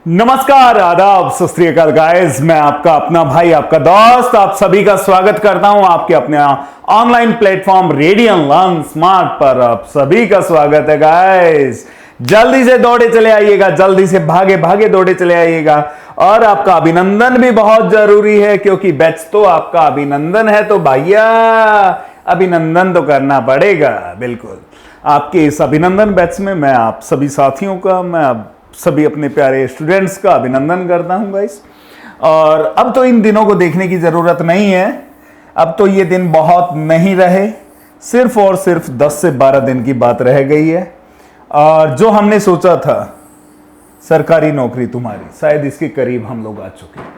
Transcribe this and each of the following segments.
नमस्कार, आदाब, सत श्री अकाल गाइस। मैं आपका अपना भाई, आपका दोस्त, आप सभी का स्वागत करता हूं आपके अपने online platform radian learn smart पर। आप सभी का स्वागत है गाइस। जल्दी से दौड़े चले आइएगा, जल्दी से भागे भागे दौड़े चले आइएगा। और आपका अभिनंदन भी बहुत जरूरी है, क्योंकि बैच तो आपका अभिनंदन है, तो भैया अभिनंदन तो करना पड़ेगा। बिल्कुल, आपके इस अभिनंदन बैच में मैं आप सभी साथियों का, मैं सभी अपने प्यारे स्टूडेंट्स का अभिनंदन करता हूं गाइस। और अब तो इन दिनों को देखने की जरूरत नहीं है, अब तो ये दिन बहुत नहीं रहे, सिर्फ और सिर्फ 10 से 12 दिन की बात रह गई है। और जो हमने सोचा था सरकारी नौकरी तुम्हारी, शायद इसके करीब हम लोग आ चुके हैं।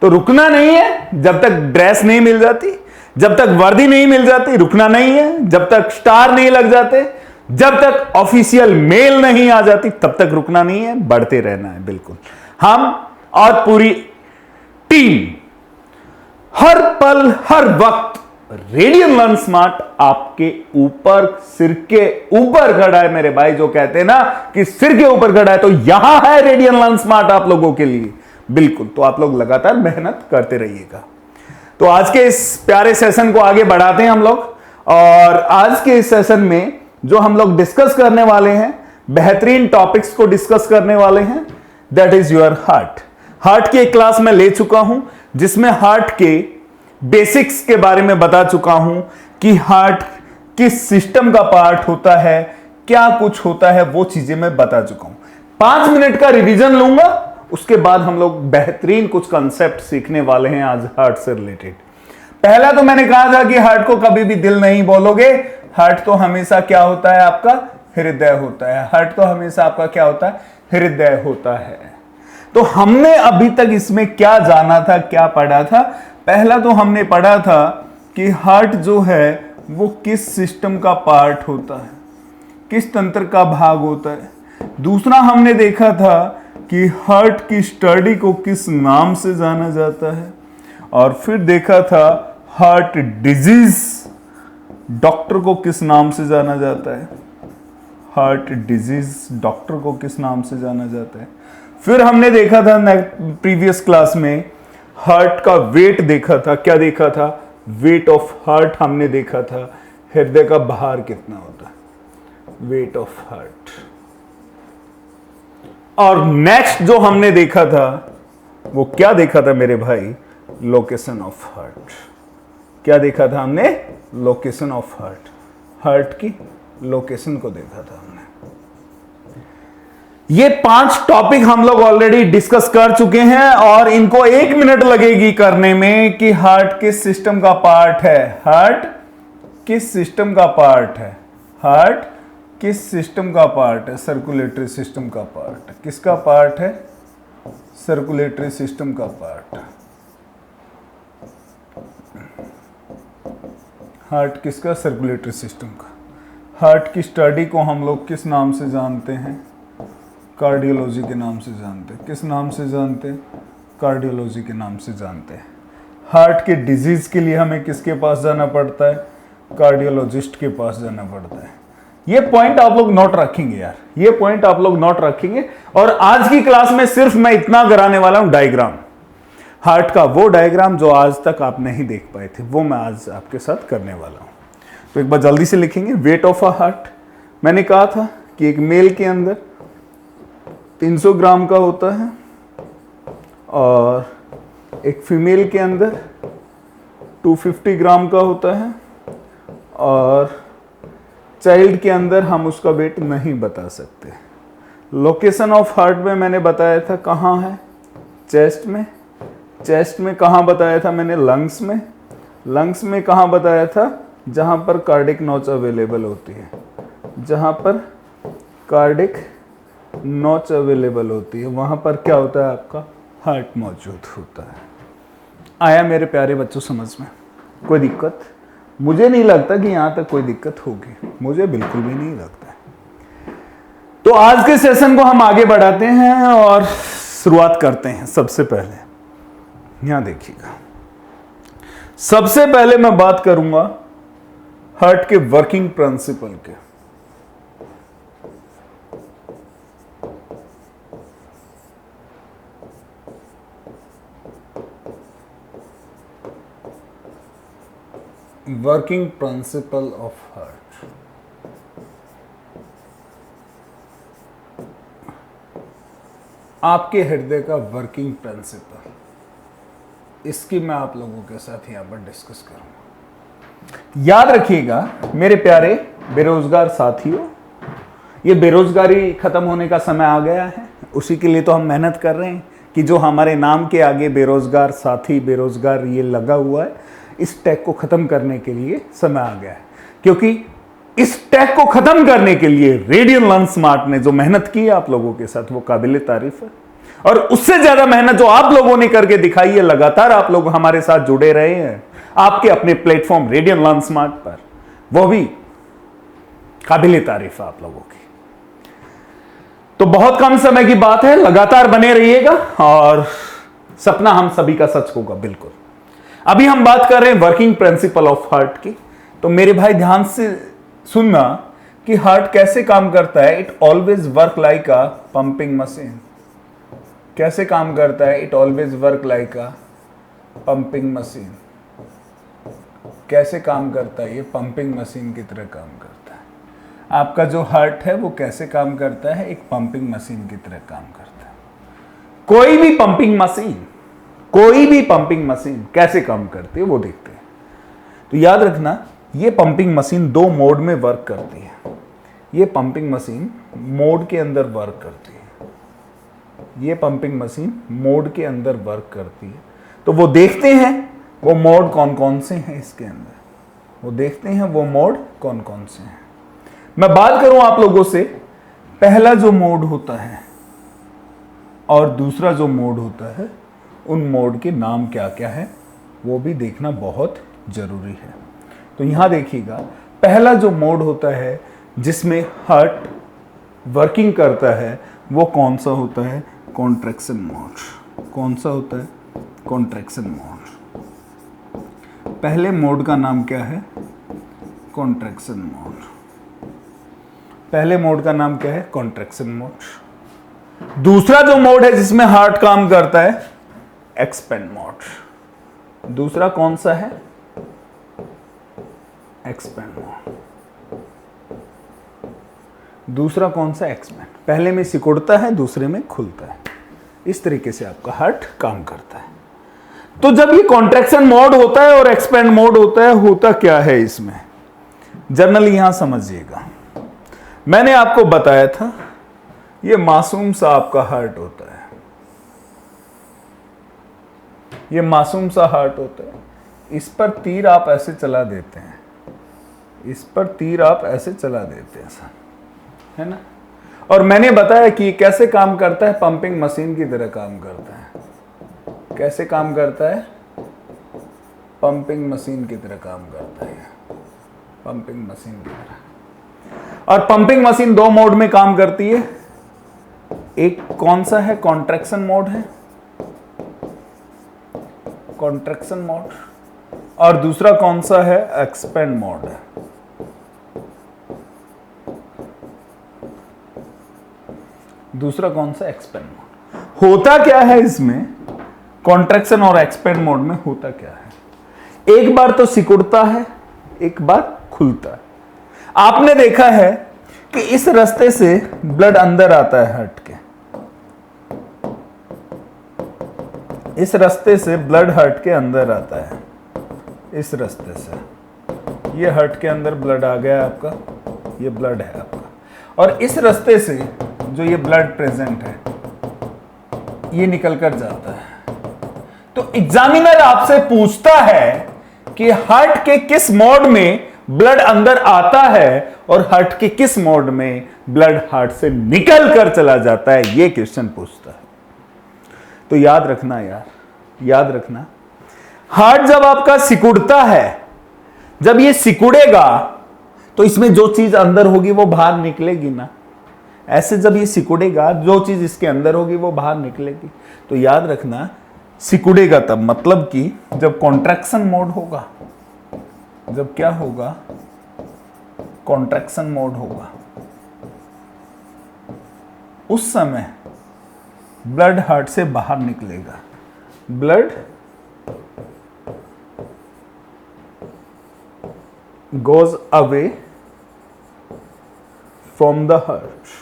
तो रुकना नहीं है जब तक ड्रेस नहीं मिल जाती, जब तक वर्दी नहीं मिल जाती, रुकना नहीं है जब तक स्टार नहीं लग जाते, जब तक ऑफिशियल मेल नहीं आ जाती, तब तक रुकना नहीं है, बढ़ते रहना है। बिल्कुल, हम और पूरी टीम हर पल हर वक्त रेडियन लर्न स्मार्ट आपके ऊपर, सिर के ऊपर खड़ा है। मेरे भाई जो कहते हैं ना कि सिर के ऊपर खड़ा है, तो यहां है रेडियन लर्न स्मार्ट आप लोगों के लिए। बिल्कुल, तो आप लोग लगातार मेहनत करते रहिएगा। तो आज के इस प्यारे सेशन को आगे बढ़ाते हैं हम लोग। और आज के इस सेशन में जो हम लोग डिस्कस करने वाले हैं, बेहतरीन टॉपिक्स को डिस्कस करने वाले हैं, that is your heart. Heart की एक क्लास मैं ले चुका हूं, जिसमें हार्ट के बेसिक्स के बारे में बता चुका हूं कि हार्ट किस सिस्टम का पार्ट होता है, क्या कुछ होता है, वो चीजें मैं बता चुका हूं। 5 मिनट का रिवीजन लूंगा, उसके बाद हम लोग बेहतरीन कुछ कंसेप्ट सीखने वाले हैं आज हार्ट से रिलेटेड। पहला तो मैंने कहा था कि हार्ट को कभी भी दिल नहीं बोलोगे, हार्ट तो हमेशा क्या होता है आपका, हृदय होता है। हार्ट तो हमेशा आपका क्या होता है, हृदय होता है। तो हमने अभी तक इसमें क्या जाना था, क्या पढ़ा था? पहला तो हमने पढ़ा था कि हार्ट जो है वो किस सिस्टम का पार्ट होता है, किस तंत्र का भाग होता है। दूसरा हमने देखा था कि हार्ट की स्टडी को किस नाम से जाना जाता है। और फिर देखा था हार्ट डिजीज डॉक्टर को किस नाम से जाना जाता है, हार्ट डिजीज डॉक्टर को किस नाम से जाना जाता है। फिर हमने देखा था प्रीवियस क्लास में हार्ट का वेट देखा था। क्या देखा था? वेट ऑफ हार्ट हमने देखा था, हृदय का भार कितना होता है, वेट ऑफ हार्ट। और नेक्स्ट जो हमने देखा था वो क्या देखा था मेरे भाई? Location of heart. क्या देखा था हमने? Location of heart. हार्ट की लोकेशन को देखा था हमने। ये 5 टॉपिक हम लोग ऑलरेडी डिस्कस कर चुके हैं और इनको 1 मिनट लगेगी करने में कि हार्ट किस सिस्टम का पार्ट है, हार्ट किस सिस्टम का पार्ट है, हार्ट किस सिस्टम का पार्ट है, सर्कुलेटरी सिस्टम का पार्ट। किसका पार्ट है? सर्कुलेटरी सिस्टम का पार्ट। हार्ट किसका? सर्कुलेटरी सिस्टम का। हार्ट की स्टडी को हम लोग किस नाम से जानते हैं? कार्डियोलॉजी के नाम से जानते हैं। किस नाम से जानते हैं? कार्डियोलॉजी के नाम से जानते हैं। हार्ट के डिजीज के लिए हमें किसके पास जाना पड़ता है? कार्डियोलॉजिस्ट के पास जाना पड़ता है। ये पॉइंट आप लोग नोट रखेंगे यार, ये पॉइंट आप लोग नोट रखेंगे। और आज की क्लास में सिर्फ मैं इतना कराने वाला हूं, डायग्राम, हार्ट का वो डायग्राम जो आज तक आप नहीं देख पाए थे, वो मैं आज आपके साथ करने वाला हूं। तो एक बार जल्दी से लिखेंगे। वेट ऑफ अ हार्ट, मैंने कहा था कि एक मेल के अंदर 300 ग्राम का होता है और एक फीमेल के अंदर 250 ग्राम का होता है, और चाइल्ड के अंदर हम उसका वेट नहीं बता सकते। लोकेशन ऑफ हार्ट में मैंने बताया था कहाँ है, चेस्ट में। चेस्ट में कहाँ बताया था मैंने? लंग्स में। लंग्स में कहाँ बताया था? जहाँ पर कार्डिक नॉच अवेलेबल होती है, जहाँ पर कार्डिक नॉच अवेलेबल होती है, वहाँ पर क्या होता है आपका? हार्ट मौजूद होता है। आया मेरे प्यारे बच्चों समझ में? कोई दिक्कत? मुझे नहीं लगता कि यहाँ तक कोई दिक्कत होगी, मुझे बिल्कुल भी नहीं लगता। तो आज के सेशन को हम आगे बढ़ाते हैं और शुरुआत करते हैं। सबसे पहले यहां देखिएगा, सबसे पहले मैं बात करूंगा हार्ट के वर्किंग प्रिंसिपल के। Working principle of heart. आपके हृदय का वर्किंग प्रिंसिपल, इसकी मैं आप लोगों के साथ यहां पर डिस्कस करूंगा। याद रखिएगा मेरे प्यारे बेरोजगार साथियों, ये बेरोजगारी खत्म होने का समय आ गया है। उसी के लिए तो हम मेहनत कर रहे हैं कि जो हमारे नाम के आगे बेरोजगार साथी, बेरोजगार ये लगा हुआ है, इस टैग को खत्म करने के लिए समय आ गया है। क्योंकि इस टैग को खत्म करने के लिए रेडियन लर्न स्मार्ट ने जो मेहनत की है आप लोगों के साथ, वो काबिले तारीफ है। और उससे ज्यादा मेहनत जो आप लोगों ने करके दिखाई है, लगातार आप लोग हमारे साथ जुड़े रहे हैं आपके अपने प्लेटफॉर्म रेडियन लर्न स्मार्ट पर, वो भी काबिले तारीफ है आप लोगों की। तो बहुत कम समय की बात है, लगातार बने रहिएगा और सपना हम सभी का सच होगा बिल्कुल। अभी हम बात कर रहे हैं वर्किंग प्रिंसिपल ऑफ हार्ट की। तो मेरे भाई ध्यान से सुनना कि हार्ट कैसे काम करता है। It always work like a pumping machine. कैसे काम करता है? It always work like a pumping machine. कैसे काम करता है? ये पंपिंग मशीन की तरह काम करता है। आपका जो हार्ट है वो कैसे काम करता है? एक पंपिंग मशीन की तरह काम करता है। कोई भी पंपिंग मशीन कैसे काम करती है वो देखते हैं। तो याद रखना, ये पंपिंग मशीन दो मोड में वर्क करती है। ये पंपिंग मशीन मोड के अंदर वर्क करती है। ये पंपिंग मशीन मोड के अंदर वर्क करती है। तो वो देखते हैं वो मोड कौन कौन से हैं इसके अंदर। वो देखते हैं वो मोड कौन कौन से हैं। मैं बात करूं आप लोगों से, पहला जो मोड होता है और दूसरा जो मोड होता है, उन मोड के नाम क्या क्या है वो भी देखना बहुत जरूरी है। तो यहां देखिएगा, पहला जो मोड होता है जिसमें हार्ट वर्किंग करता है वो कौन सा होता है? Contraction mode. कौन सा होता है? Contraction mode. पहले मोड का नाम क्या है? Contraction mode. पहले मोड का नाम क्या है? Contraction mode. दूसरा जो मोड है जिसमें हार्ट काम करता है, एक्सपेंड मोड। दूसरा कौन सा है? Expand mode. दूसरा कौन सा? एक्सपेंड। पहले में सिकुड़ता है, दूसरे में खुलता है। इस तरीके से आपका हार्ट काम करता है। तो जब ये कॉन्ट्रैक्शन मोड होता है और एक्सपेंड मोड होता है, होता क्या है इसमें? जनरली यहां समझिएगा, मैंने आपको बताया था ये मासूम सा आपका हार्ट होता है। ये मासूम सा हार्ट होता है। इस पर तीर आप ऐसे चला देते हैं, इस पर तीर आप ऐसे चला देते हैं सर, है ना। और मैंने बताया कि कैसे काम करता है, पंपिंग मशीन की तरह काम करता है। कैसे काम करता है? पंपिंग मशीन की तरह काम करता है। पंपिंग मशीन की तरह। और पंपिंग मशीन दो मोड में काम करती है। एक कौन सा है? कॉन्ट्रैक्शन मोड है, कॉन्ट्रैक्शन मोड। और दूसरा कौन सा है? एक्सपेंड मोड है। दूसरा कौन सा? Expand mode. होता क्या है इसमें? कॉन्ट्रैक्शन और एक्सपेंड मोड में होता क्या है? एक बार तो सिकुड़ता है, एक बार खुलता है। आपने देखा है कि इस रास्ते से ब्लड अंदर आता है हार्ट के। इस रास्ते से ब्लड हार्ट के अंदर आता है। इस रास्ते से ये हार्ट के अंदर ब्लड आ गया आपका, ये ब्लड है आपका। और इस रास्ते से जो ये ब्लड प्रेजेंट है ये निकल कर जाता है। तो एग्जामिनर आपसे पूछता है कि हार्ट के किस मोड में ब्लड अंदर आता है और हार्ट के किस मोड में ब्लड हार्ट से निकल कर चला जाता है, ये क्वेश्चन पूछता है। तो याद रखना यार, याद रखना, हार्ट जब आपका सिकुड़ता है, जब ये सिकुड़ेगा तो इसमें जो चीज अंदर होगी वो बाहर निकलेगी ना। ऐसे जब ये सिकुड़ेगा, जो चीज इसके अंदर होगी वो बाहर निकलेगी। तो याद रखना, सिकुड़ेगा तब मतलब कि जब कॉन्ट्रैक्शन मोड होगा। जब क्या होगा? कॉन्ट्रैक्शन मोड होगा। उस समय ब्लड हार्ट से बाहर निकलेगा। Blood goes away from the heart,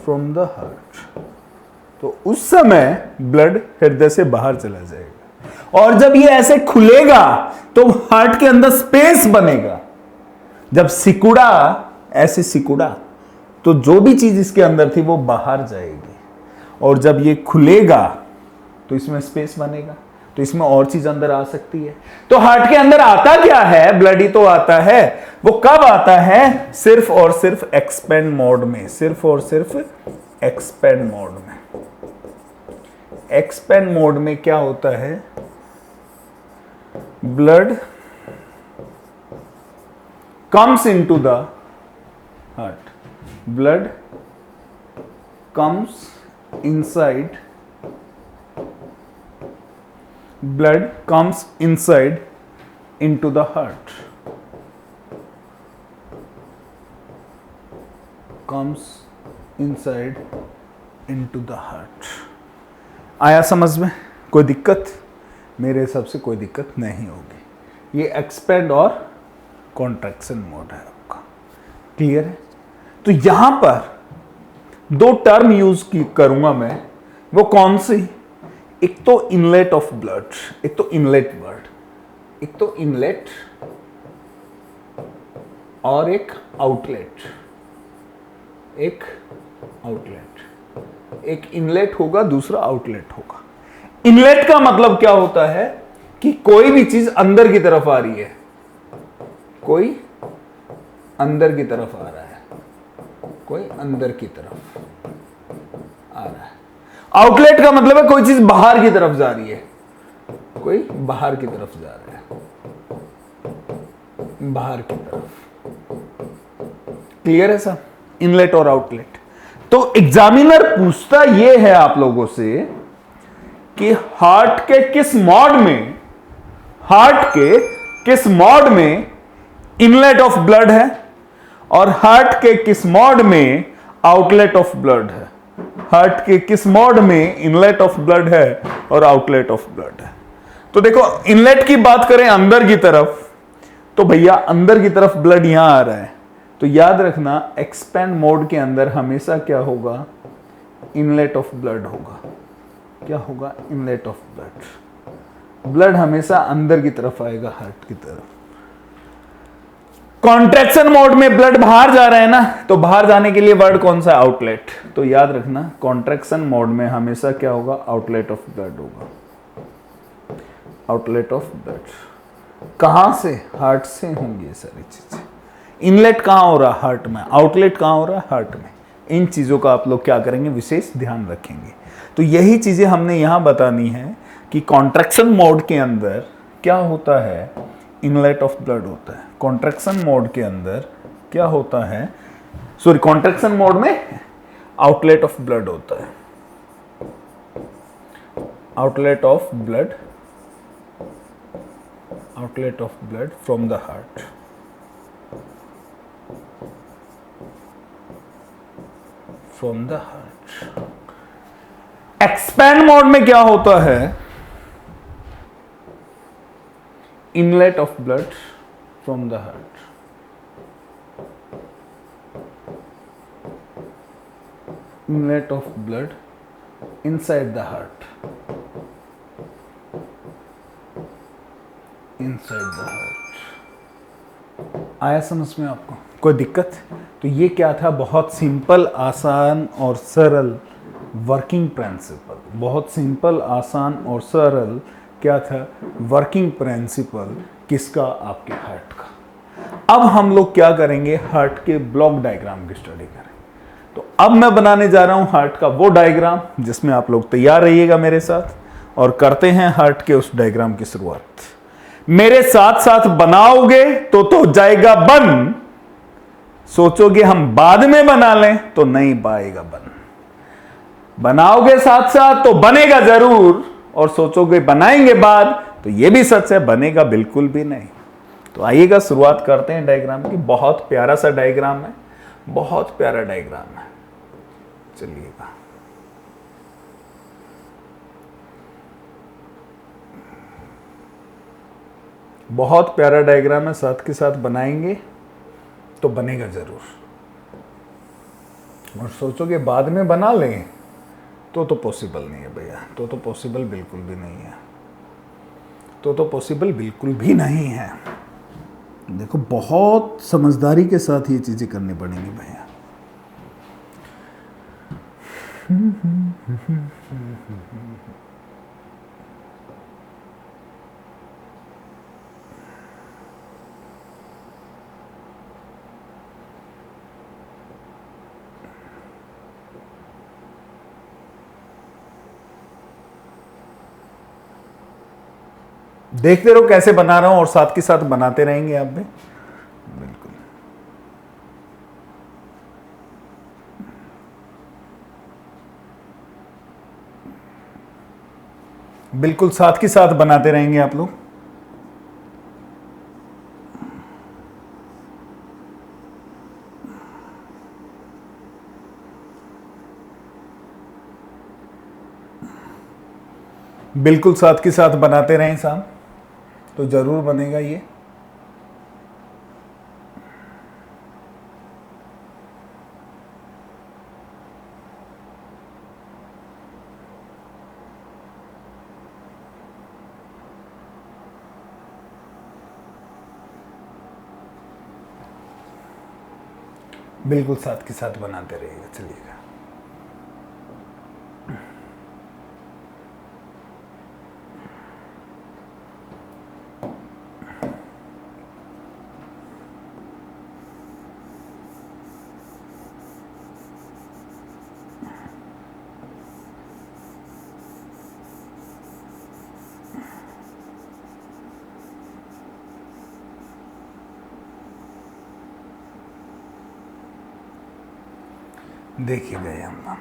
from the heart, तो उस समय ब्लड हृदय से बाहर चला जाएगा। और जब ये ऐसे खुलेगा तो हार्ट के अंदर स्पेस बनेगा। जब सिकुड़ा, ऐसे सिकुड़ा, तो जो भी चीज इसके अंदर थी वो बाहर जाएगी। और जब ये खुलेगा तो इसमें स्पेस बनेगा, तो इसमें और चीज अंदर आ सकती है। तो हार्ट के अंदर आता क्या है? ब्लड ही तो आता है। वो कब आता है? सिर्फ और सिर्फ एक्सपेंड मोड में, सिर्फ और सिर्फ एक्सपेंड मोड में। एक्सपेंड मोड में क्या होता है? Blood comes into the heart, blood comes inside, blood comes inside into the heart, comes inside into the heart। आया समझ में? कोई दिक्कत? मेरे हिसाब से कोई दिक्कत नहीं होगी। ये एक्सपेंड और कॉन्ट्रैक्शन मोड है आपका। क्लियर है? तो यहां पर दो टर्म यूज करूंगा मैं, वो कौन सी? एक तो इनलेट ऑफ ब्लड, एक तो इनलेट वर्ड, एक तो इनलेट और एक आउटलेट। एक आउटलेट, एक इनलेट होगा, दूसरा आउटलेट होगा। इनलेट का मतलब क्या होता है कि कोई भी चीज अंदर की तरफ आ रही है, कोई अंदर की तरफ आ रहा है, कोई अंदर की तरफ आ रहा है। आउटलेट का मतलब है कोई चीज बाहर की तरफ जा रही है, कोई बाहर की तरफ जा रहा है, बाहर की तरफ। क्लियर है सब? इनलेट और आउटलेट। तो एग्जामिनर पूछता यह है आप लोगों से कि हार्ट के किस मोड में, हार्ट के किस मोड में इनलेट ऑफ ब्लड है और हार्ट के किस मोड में आउटलेट ऑफ ब्लड है। हार्ट के किस मोड में इनलेट ऑफ ब्लड है और आउटलेट ऑफ ब्लड है। तो देखो, इनलेट की बात करें अंदर की तरफ, तो भैया अंदर की तरफ ब्लड यहां आ रहा है, तो याद रखना एक्सपेंड मोड के अंदर हमेशा क्या होगा? इनलेट ऑफ ब्लड होगा। क्या होगा? Inlet of blood. ब्लड हमेशा अंदर की तरफ आएगा, हार्ट की तरफ। कॉन्ट्रैक्शन मोड में ब्लड बाहर जा रहा है ना, तो बाहर जाने के लिए वर्ड कौन सा? आउटलेट। तो याद रखना कॉन्ट्रैक्शन मोड में हमेशा क्या होगा? आउटलेट ऑफ ब्लड होगा, आउटलेट ऑफ ब्लड। कहां से? हार्ट से होंगी ये सारी चीजें। इनलेट कहां हो रहा? हार्ट में। आउटलेट कहां हो रहा? हार्ट में। इन चीजों का आप लोग क्या करेंगे? विशेष ध्यान रखेंगे। तो यही चीजें हमने यहां बतानी है कि कॉन्ट्रैक्शन मोड के अंदर क्या होता है? इनलेट ऑफ ब्लड होता है। कॉन्ट्रैक्शन मोड के अंदर क्या होता है? सॉरी, कॉन्ट्रैक्शन मोड में आउटलेट ऑफ ब्लड होता है। Outlet of blood, outlet of blood from the heart. From the heart. Expand mode में क्या होता है? Inlet of blood from the heart. Inlet of blood inside the heart, inside the heart. आया समझ में आपको? कोई दिक्कत? तो ये क्या था? बहुत सिंपल, आसान और सरल वर्किंग प्रिंसिपल। बहुत सिंपल, आसान और सरल क्या था? Working principle. किसका? आपके हार्ट का। अब हम लोग क्या करेंगे? हार्ट के ब्लॉक डायग्राम की स्टडी करें। तो अब मैं बनाने जा रहा हूं हार्ट का वो डायग्राम जिसमें आप लोग तैयार रहिएगा मेरे साथ और करते हैं हार्ट के उस डायग्राम की शुरुआत। मेरे साथ साथ बनाओगे तो जाएगा बन, सोचोगे हम बाद में बना लें तो नहीं पाएगा बन। बनाओगे साथ साथ तो बनेगा जरूर, और सोचोगे बनाएंगे बाद तो यह भी सच है, बनेगा बिल्कुल भी नहीं। तो आइएगा शुरुआत करते हैं डायग्राम की। बहुत प्यारा सा डायग्राम है, बहुत प्यारा डायग्राम है। चलिएगा, बहुत प्यारा डायग्राम है, साथ के साथ बनाएंगे तो बनेगा जरूर। और सोचोगे बाद में बना लें तो पॉसिबल नहीं है भैया, तो पॉसिबल बिल्कुल भी नहीं है, तो पॉसिबल बिल्कुल भी नहीं है। देखो बहुत समझदारी के साथ ये चीजें करनी पड़ेंगी भैया। देखते रहो कैसे बना रहा हूं और साथ के साथ बनाते रहेंगे आप भी। बिल्कुल बिल्कुल साथ के साथ बनाते रहेंगे आप लोग। बिल्कुल साथ के साथ बनाते रहें साहब, तो जरूर बनेगा ये। बिल्कुल साथ के साथ बनाते रहिएगा, चलिएगा। देखिए गए हम।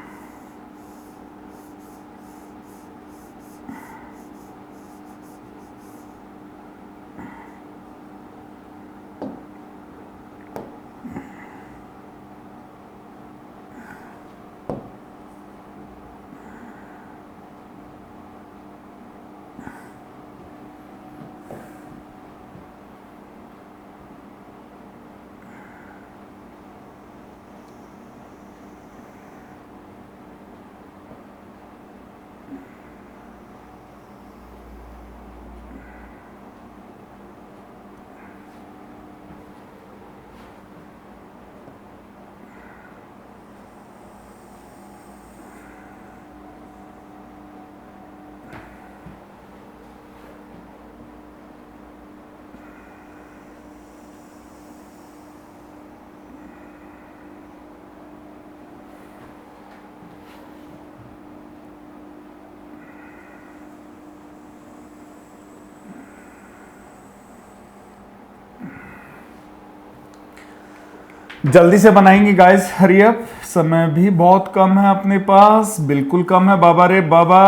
जल्दी से बनाएंगे गाइस, हरी अप, समय भी बहुत कम है अपने पास, बिल्कुल कम है बाबा रे बाबा।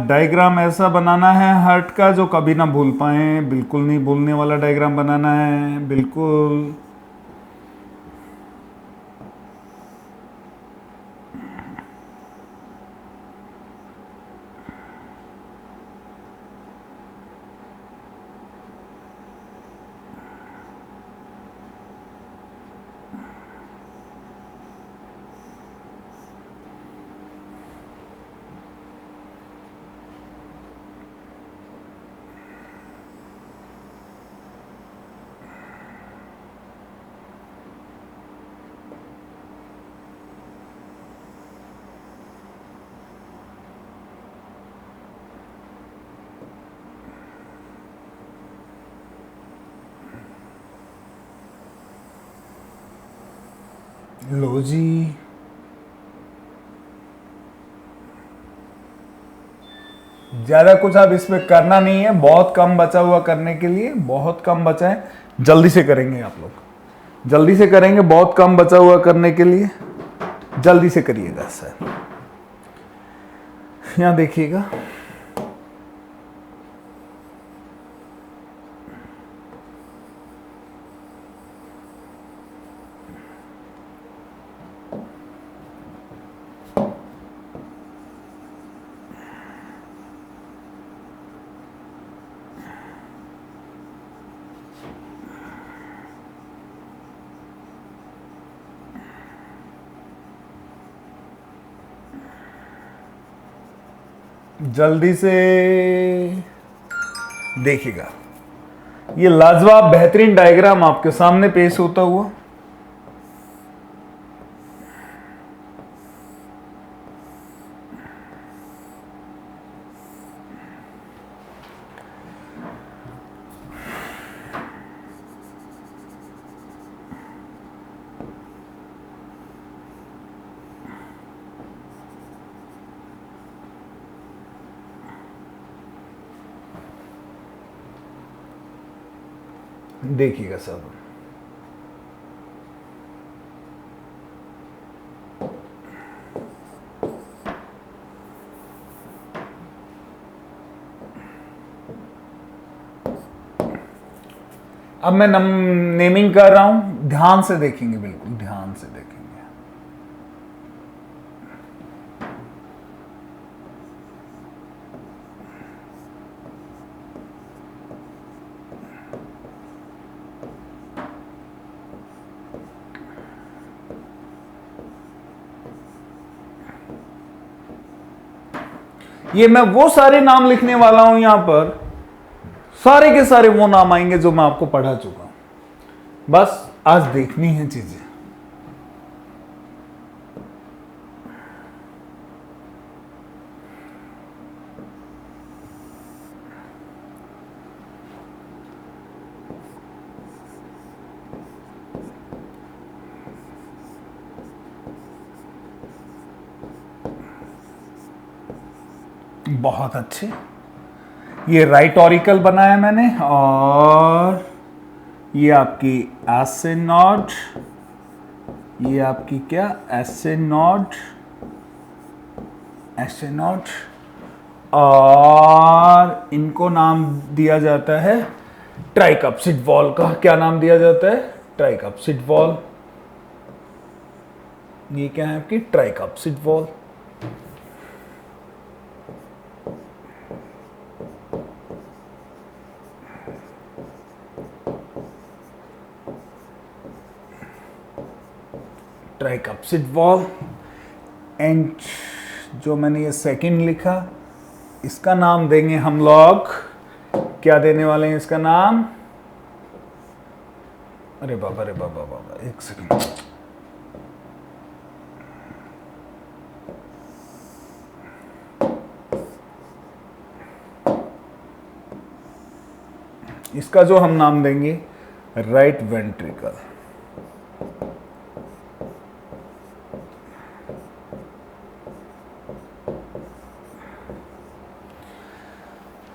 डायग्राम ऐसा बनाना है हार्ट का जो कभी ना भूल पाए, बिल्कुल नहीं भूलने वाला डायग्राम बनाना है, बिल्कुल। लो जी, ज्यादा कुछ अब इसमें करना नहीं है, बहुत कम बचा हुआ करने के लिए, बहुत कम बचा है। जल्दी से करेंगे आप लोग, जल्दी से करेंगे, बहुत कम बचा हुआ करने के लिए, जल्दी से करिएगा सर। यहां देखिएगा, जल्दी से देखिएगा, ये लाजवाब बेहतरीन डायग्राम आपके सामने पेश होता हुआ। देखिएगा सब, अब मैं नेमिंग कर रहा हूं, ध्यान से देखेंगे, बिल्कुल ध्यान से देखेंगे। ये मैं वो सारे नाम लिखने वाला हूं यहां पर, सारे के सारे वो नाम आएंगे जो मैं आपको पढ़ा चुका हूं। बस आज देखनी है चीजें। बहुत अच्छे, ये राइट ऑरिकल बनाया मैंने, और ये आपकी एस नॉट, ये आपकी क्या एस नॉट, और इनको नाम दिया जाता है ट्राइकप्सिड वॉल का। क्या नाम दिया जाता है? Tricuspid wall. ये क्या है आपकी tricuspid wall. Tricuspid wall. And जो मैंने ये सेकंड लिखा, इसका नाम देंगे हम लोग, क्या देने वाले हैं इसका नाम? अरे बाबा, अरे बाबा बाबा, एक सेकंड। इसका जो हम नाम देंगे राइट वेंट्रिकल।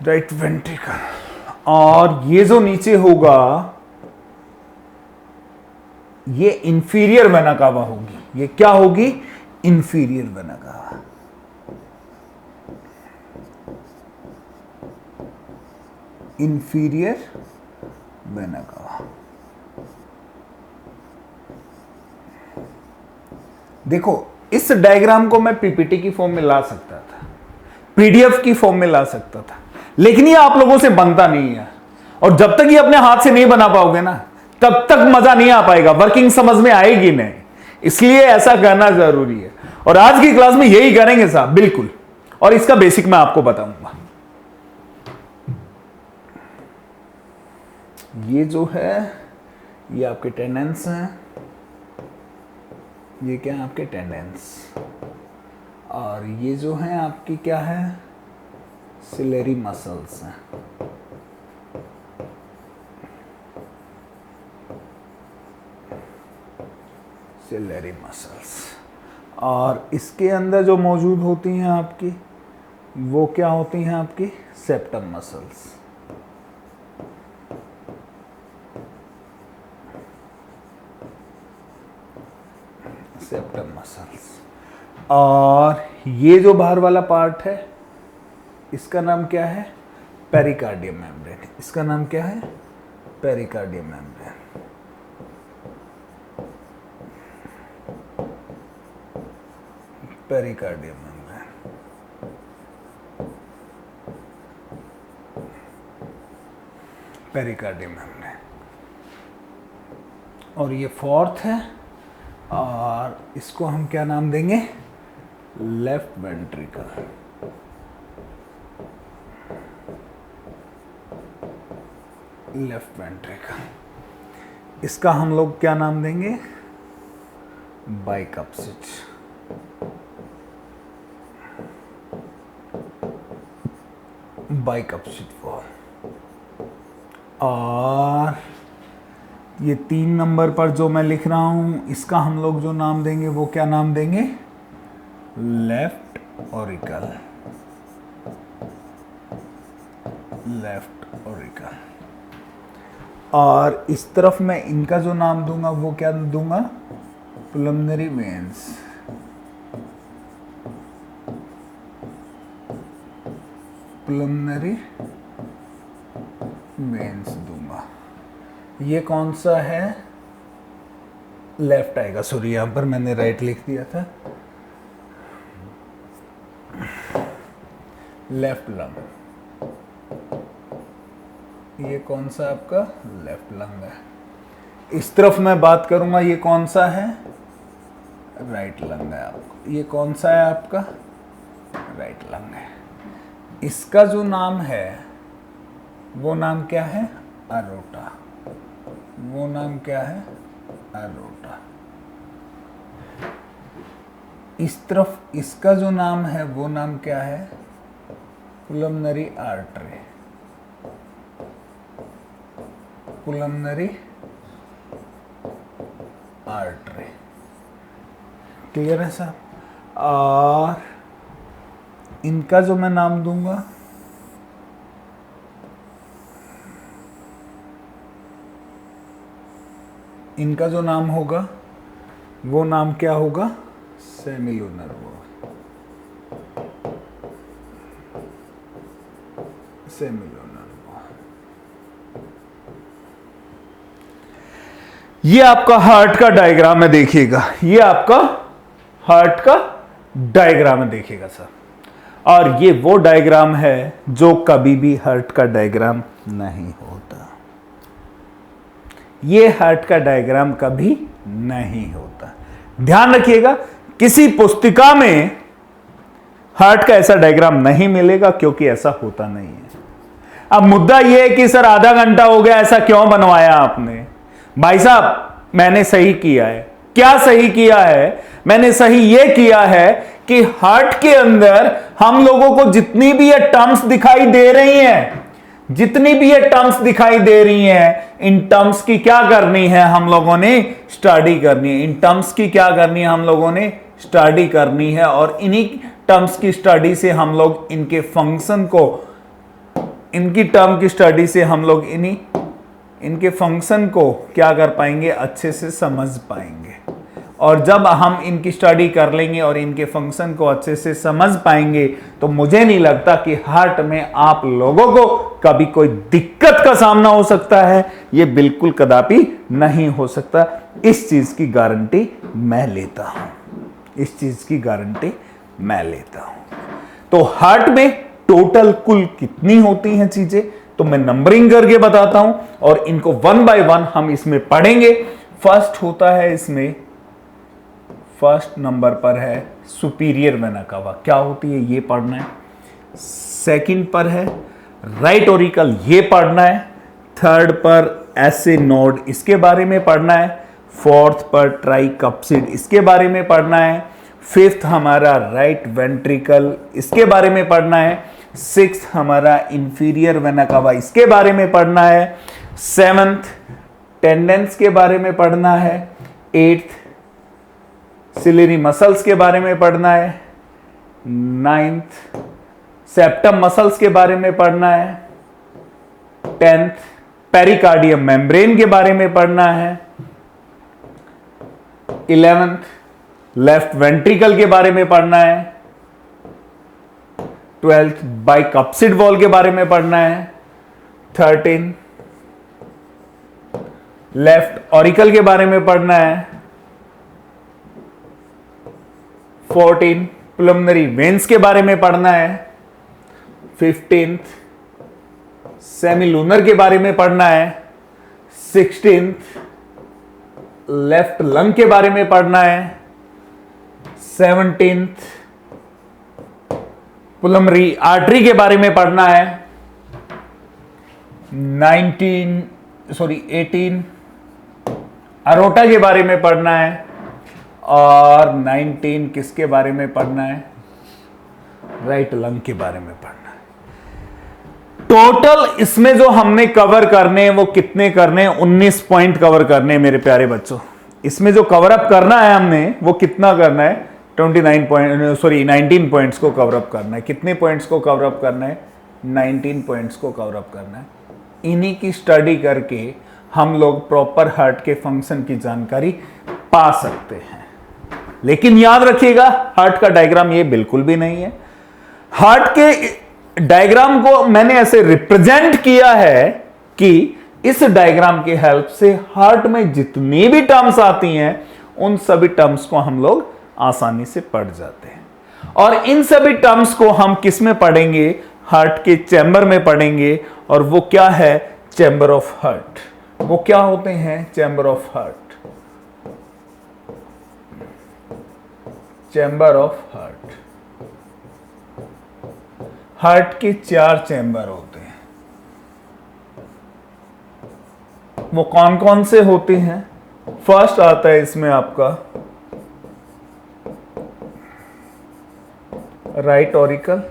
Right ventricle. और ये जो नीचे होगा ये इंफीरियर वेना कावा होगी। ये क्या होगी? Inferior vena cava. Inferior vena cava. देखो, इस डायग्राम को मैं पीपीटी की फॉर्म में ला सकता था, पीडीएफ की फॉर्म में ला सकता था, लेकिन ये आप लोगों से बनता नहीं है। और जब तक ये अपने हाथ से नहीं बना पाओगे ना, तब तक मजा नहीं आ पाएगा, वर्किंग समझ में आएगी नहीं। इसलिए ऐसा करना जरूरी है, और आज की क्लास में यही करेंगे साहब, बिल्कुल। और इसका बेसिक मैं आपको बताऊंगा। ये जो है ये आपके टेंडेंस हैं, ये क्या है आपके टेंडेंस, और ये जो है आपकी क्या है? सिलेरी मसल्स हैं। Ciliary muscles. और इसके अंदर जो मौजूद होती हैं आपकी, वो क्या होती हैं आपकी? Septum muscles. Septum muscles. और ये जो बाहर वाला पार्ट है, इसका नाम क्या है? Pericardium membrane. इसका नाम क्या है? Pericardium membrane. Pericardium membrane. Pericardium membrane. और ये फोर्थ है, और इसको हम क्या नाम देंगे? Left ventricle. Left ventricle. इसका हम लोग क्या नाम देंगे? बाइकप्सिड। बाइकप्सिड वॉल। और ये 3 नंबर पर जो मैं लिख रहा हूं, इसका हम लोग जो नाम देंगे वो क्या नाम देंगे? Left auricle. Left auricle. और इस तरफ मैं इनका जो नाम दूंगा वो क्या दूंगा? पुलमनरी वेन्स। पुलमनरी वेन्स दूंगा। ये कौन सा है? लेफ्ट आएगा, सॉरी यहां पर मैंने राइट लिख दिया था। Left lung. ये कौन सा आपका? लेफ्ट लंग है। इस तरफ मैं बात करूंगा, ये कौन सा है? राइट लंग है आपका। ये कौन सा है आपका? राइट लंग है। इसका जो नाम है वो नाम क्या है? अरोटा। वो नाम क्या है? अरोटा। इस तरफ इसका जो नाम है वो नाम क्या है? पुलमनरी आर्टरी। पुलमनरी आर्टरी। क्लियर है साहब? और इनका जो मैं नाम दूंगा, इनका जो नाम होगा वो नाम क्या होगा? Semilunar wall. Semilunar wall. ये आपका हार्ट का डायग्राम है, देखिएगा। ये आपका हार्ट का डायग्राम है, देखिएगा सर। और ये वो डायग्राम है जो कभी भी हार्ट का डायग्राम नहीं होता। ये हार्ट का डायग्राम कभी नहीं होता। ध्यान रखिएगा, किसी पुस्तिका में हार्ट का ऐसा डायग्राम नहीं मिलेगा, क्योंकि ऐसा होता नहीं है। अब मुद्दा यह है कि सर आधा घंटा हो गया, ऐसा क्यों बनवाया आपने? भाई साहब, मैंने सही किया है। क्या सही किया है? मैंने सही यह किया है कि हार्ट के अंदर हम लोगों को जितनी भी ये टर्म्स दिखाई दे रही हैं, जितनी भी ये टर्म्स दिखाई दे रही हैं, इन टर्म्स की क्या करनी है? हम लोगों ने स्टडी करनी है। इन टर्म्स की क्या करनी है? हम लोगों ने स्टडी करनी है। और इन्हीं टर्म्स की स्टडी से हम लोग इनके फंक्शन को, इनकी टर्म की स्टडी से हम लोग इनके फंक्शन को क्या कर पाएंगे? अच्छे से समझ पाएंगे। और जब हम इनकी स्टडी कर लेंगे और इनके फंक्शन को अच्छे से समझ पाएंगे, तो मुझे नहीं लगता कि हार्ट में आप लोगों को कभी कोई दिक्कत का सामना हो सकता है। यह बिल्कुल कदापि नहीं हो सकता। इस चीज की गारंटी मैं लेता हूं। इस चीज की गारंटी मैं लेता हूं। तो हार्ट में टोटल कुल कितनी होती हैं चीजें, तो मैं नंबरिंग करके बताता हूं और इनको 1 बाय 1 हम इसमें पढ़ेंगे। फर्स्ट होता है, इसमें फर्स्ट नंबर पर है सुपीरियर वेना कावा। क्या होती है ये पढ़ना है। सेकंड पर है राइट ऑरिकल, ये पढ़ना है। थर्ड पर ऐसे नोड, इसके बारे में पढ़ना है। फोर्थ पर ट्राइकप्सिड, इसके बारे में पढ़ना है। फिफ्थ हमारा राइट वेंट्रिकल, इसके बारे में पढ़ना है। सिक्स्थ हमारा इंफीरियर वेना कावा, इसके बारे में पढ़ना है। सेवंथ टेंडेंस के बारे में पढ़ना है। एट्थ सिलियरी मसल्स के बारे में पढ़ना है। नाइन्थ सेप्टम मसल्स के बारे में पढ़ना है। 10th पेरिकार्डियम मेम्ब्रेन के बारे में पढ़ना है। 11th लेफ्ट वेंट्रिकल के बारे में पढ़ना है। 12th बाइकप्सिड वॉल के बारे में पढ़ना है। 13 लेफ्ट ऑरिकल के बारे में पढ़ना है। 14 पुलमनरी वेन्स के बारे में पढ़ना है। 15th सेमिलुनर के बारे में पढ़ना है। 16th लेफ्ट लंग के बारे में पढ़ना है। 17th पुलमनरी आर्टरी के बारे में पढ़ना है। 18 अरोटा के बारे में पढ़ना है और 19 किसके बारे में पढ़ना है, राइट लंग के बारे में पढ़ना है। टोटल इसमें जो हमने कवर करने हैं वो कितने करने हैं, 19 पॉइंट कवर करने हैं मेरे प्यारे बच्चों। इसमें जो कवर अप करना है हमने वो कितना करना है, 19 पॉइंट्स को कवर अप करना है। कितने पॉइंट्स को कवर अप करना है, 19 पॉइंट्स को कवर अप करना है। इन्हीं की स्टडी करके हम लोग प्रॉपर हार्ट के फंक्शन की जानकारी पा सकते हैं। लेकिन याद रखिएगा हार्ट का डायग्राम ये बिल्कुल भी नहीं है। हार्ट के डायग्राम को मैंने ऐसे रिप्रेजेंट किया है कि इस डायग्राम की हेल्प से हार्ट में जितनी भी टर्म्स आती हैं उन सभी टर्म्स को हम लोग आसानी से पढ़ जाते हैं। और इन सभी टर्म्स को हम किस में पढ़ेंगे, हार्ट के चैम्बर में पढ़ेंगे। और वो क्या है, चैम्बर ऑफ हार्ट। वो क्या होते हैं, chamber of heart. Chamber of heart, heart के 4 चैम्बर होते हैं। वो कौन कौन से होते हैं, फर्स्ट आता है इसमें आपका राइट ऑरिकल,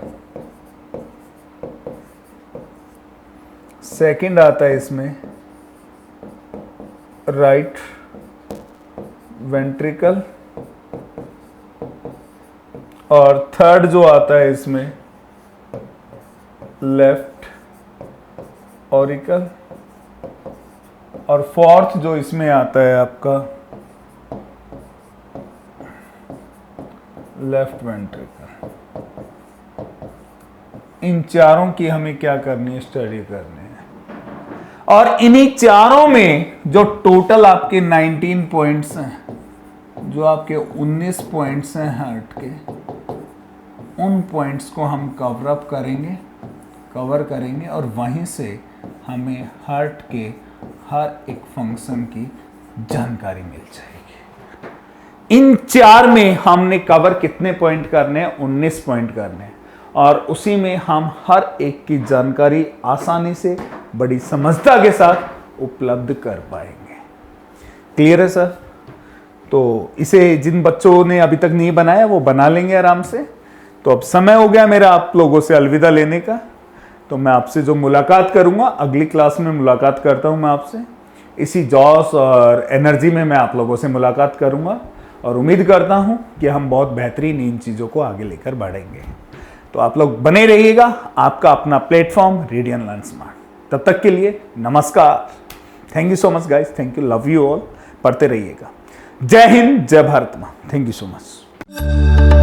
सेकंड आता है इसमें राइट वेंट्रिकल, और थर्ड जो आता है इसमें लेफ्ट ऑरिकल, और फोर्थ जो इसमें आता है आपका लेफ्ट वेंट्रिकल। इन चारों की हमें क्या करनी है, स्टडी करनी है। और इन्हीं चारों में जो टोटल आपके 19 पॉइंट्स हैं, जो आपके 19 पॉइंट्स हैं हार्ट के, उन पॉइंट्स को हम कवर करेंगे और वहीं से हमें हार्ट के हर एक फंक्शन की जानकारी मिल जाएगी। इन 4 में हमने कवर कितने पॉइंट करने हैं, 19 पॉइंट करने हैं। और उसी में हम हर एक की जानकारी आसानी से बड़ी समझता के साथ उपलब्ध कर पाएंगे। क्लियर है सर? तो इसे जिन बच्चों ने अभी तक नहीं बनाया वो बना लेंगे आराम से। तो अब समय हो गया मेरा आप लोगों से अलविदा लेने का। तो मैं आपसे जो मुलाकात करूंगा, अगली क्लास में मुलाकात करता हूं मैं आपसे। इसी जोश और एनर्जी में मैं आप लोगों से मुलाकात करूंगा और उम्मीद करता हूं कि हम बहुत बेहतरीन इन चीज़ों को आगे लेकर बढ़ेंगे। तो आप लोग बने रहिएगा, आपका अपना प्लेटफॉर्म रेडियन लर्न स्मार्ट। तब तक के लिए नमस्कार। Thank you so much guys, thank you, love you all. पढ़ते रहिएगा। जय हिंद, जय भारत मां। Thank you so much.